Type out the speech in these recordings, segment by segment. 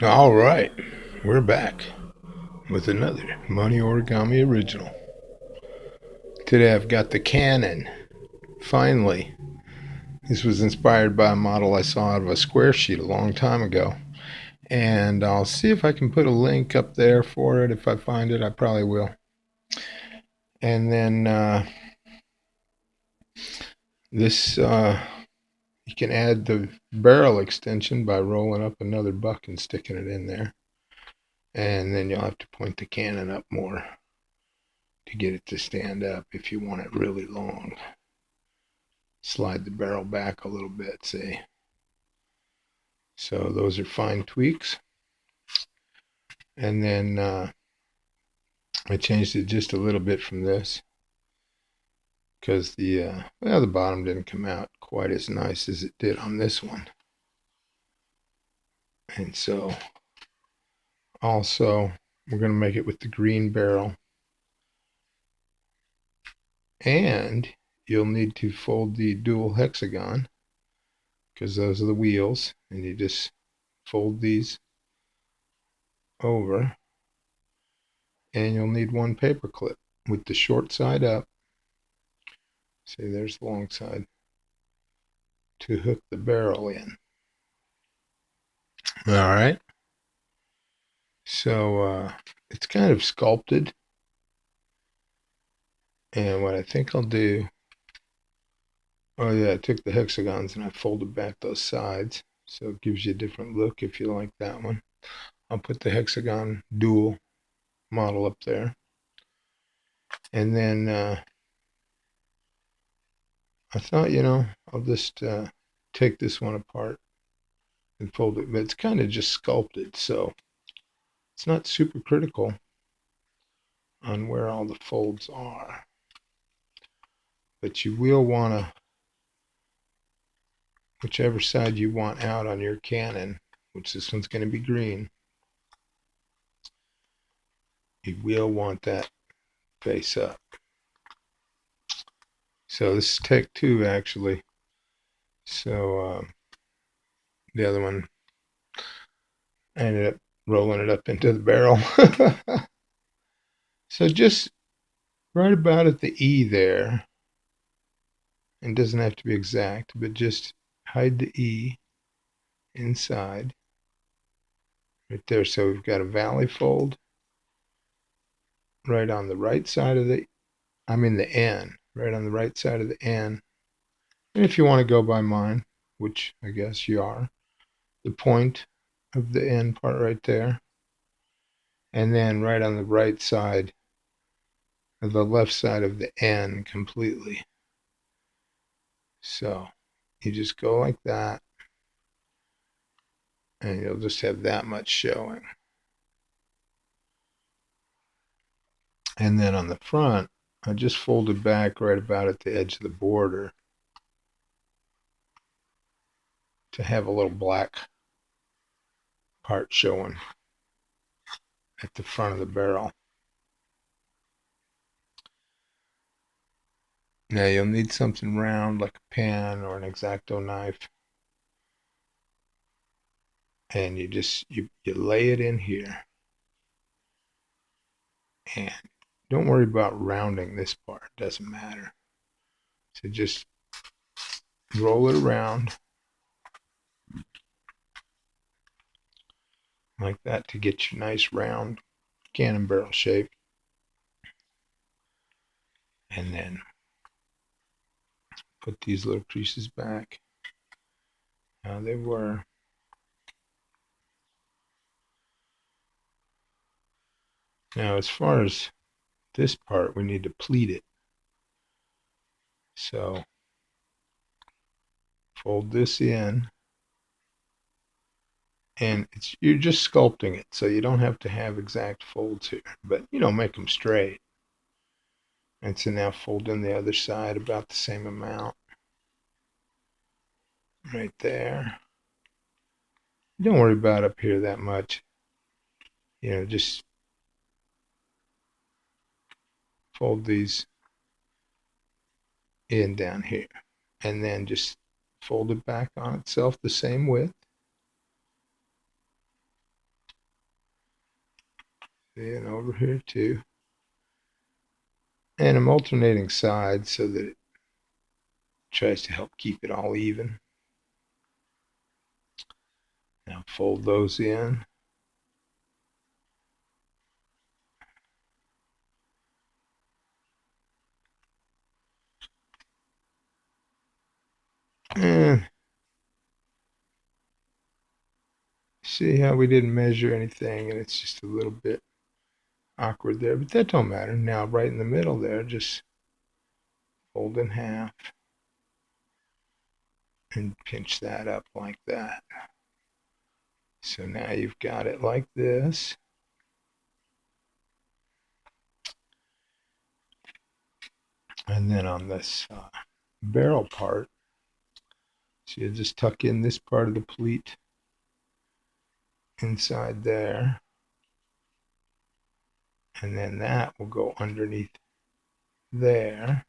All right, we're back with another Money Origami original. Today I've got the Canon. Finally, this was inspired by a model I saw out of a square sheet a long time ago. And I'll see if I can put a link up there for it. If I find it, I probably will. And then you can add the barrel extension by rolling up another buck and sticking it in there. And then you'll have to point the cannon up more to get it to stand up if you want it really long. Slide the barrel back a little bit, see. So those are fine tweaks. And then I changed it just a little bit from this because the bottom didn't come out quite as nice as it did on this one. And so also we're going to make it with the green barrel. And you'll need to fold the dual hexagon because those are the wheels, and you just fold these over, and you'll need one paper clip with the short side up. See, there's the long side to hook the barrel in. All right. So it's kind of sculpted. And what I think I'll do, oh yeah, I took the hexagons and I folded back those sides. So it gives you a different look if you like that one. I'll put the hexagon dual model up there. And then I thought, I'll just take this one apart and fold it. But it's kind of just sculpted, so it's not super critical on where all the folds are. But you will want to, whichever side you want out on your cannon, which this one's going to be green, you will want that face up. So this is take two actually. So the other one, I ended up rolling it up into the barrel. So just right about at the E there, and doesn't have to be exact, but just hide the E inside right there. So we've got a valley fold right on the right side of the N, right on the right side of the N. And if you want to go by mine, which I guess you are, the point of the N part right there, and then right on the right side of the left side of the N completely. So you just go like that, and you'll just have that much showing. And then on the front, I just folded back right about at the edge of the border to have a little black part showing at the front of the barrel. Now you'll need something round like a pen or an X-Acto knife, and you lay it in here, and don't worry about rounding this part, it doesn't matter. So just roll it around like that to get your nice round cannon barrel shape, and then put these little creases back how they were. Now as far as this part, we need to pleat it. So fold this in, and you're just sculpting it, so you don't have to have exact folds here, but make them straight. And so now fold in the other side about the same amount right there. Don't worry about up here that much, just fold these in down here, and then just fold it back on itself the same width. See, and over here too. And I'm alternating sides so that it tries to help keep it all even. Now fold those in. And see how we didn't measure anything, and it's just a little bit awkward there, but that don't matter. Now right in the middle there, just fold in half and pinch that up like that. So now you've got it like this. And then on this barrel part, so you just tuck in this part of the pleat inside there. And then that will go underneath there.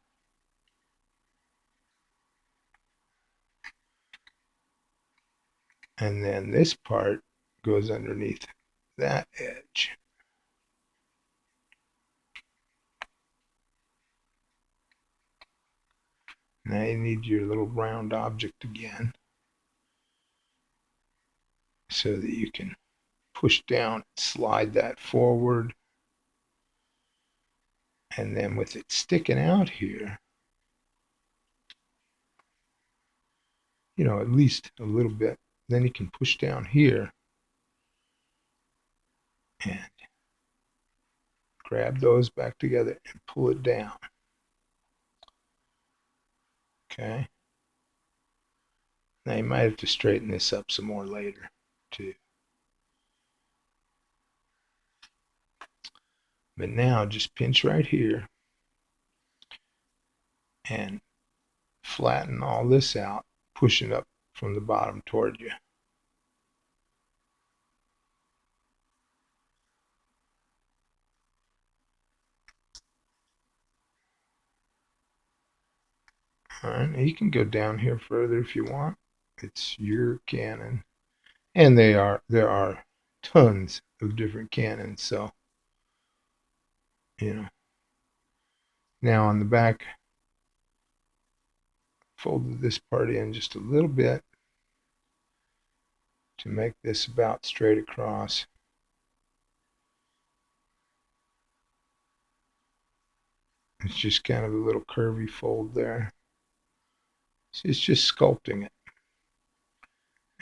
And then this part goes underneath that edge. Now you need your little round object again so that you can push down and slide that forward. And then with it sticking out here, you know, at least a little bit, then you can push down here and grab those back together and pull it down. Okay. Now you might have to straighten this up some more later too. But now just pinch right here and flatten all this out, pushing up from the bottom toward you. All right, you can go down here further if you want. It's your cannon. And there are tons of different cannons, so you know. Now on the back, folded this part in just a little bit to make this about straight across. It's just kind of a little curvy fold there. So it's just sculpting it.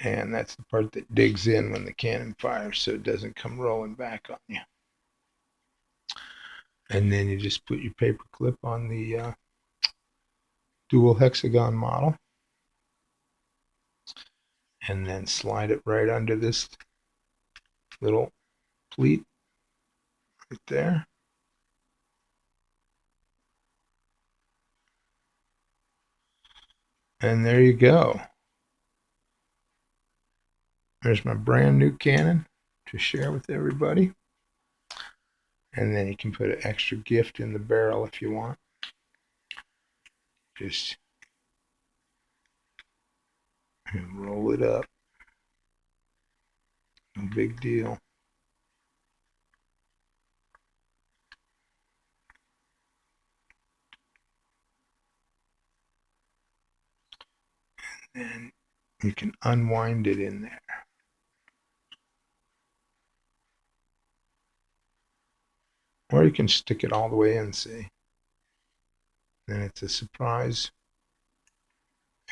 And that's the part that digs in when the cannon fires so it doesn't come rolling back on you. And then you just put your paper clip on the dual hexagon model and then slide it right under this little pleat right there. And there you go. There's my brand new cannon to share with everybody. And then you can put an extra gift in the barrel if you want. Just roll it up. No big deal. And you can unwind it in there. Or you can stick it all the way in, see. Then it's a surprise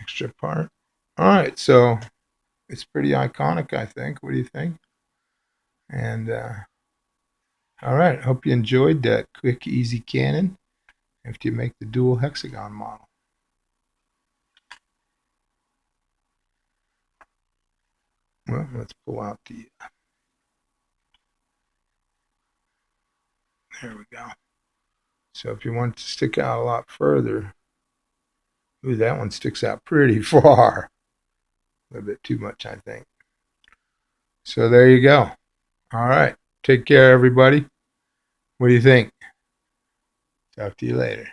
extra part. All right, so it's pretty iconic, I think. What do you think? And all right, hope you enjoyed that quick, easy cannon after you make the dual hexagon model. Well, let's pull out the, there we go. So if you want to stick out a lot further, ooh, that one sticks out pretty far. A little bit too much, I think. So there you go. All right. Take care, everybody. What do you think? Talk to you later.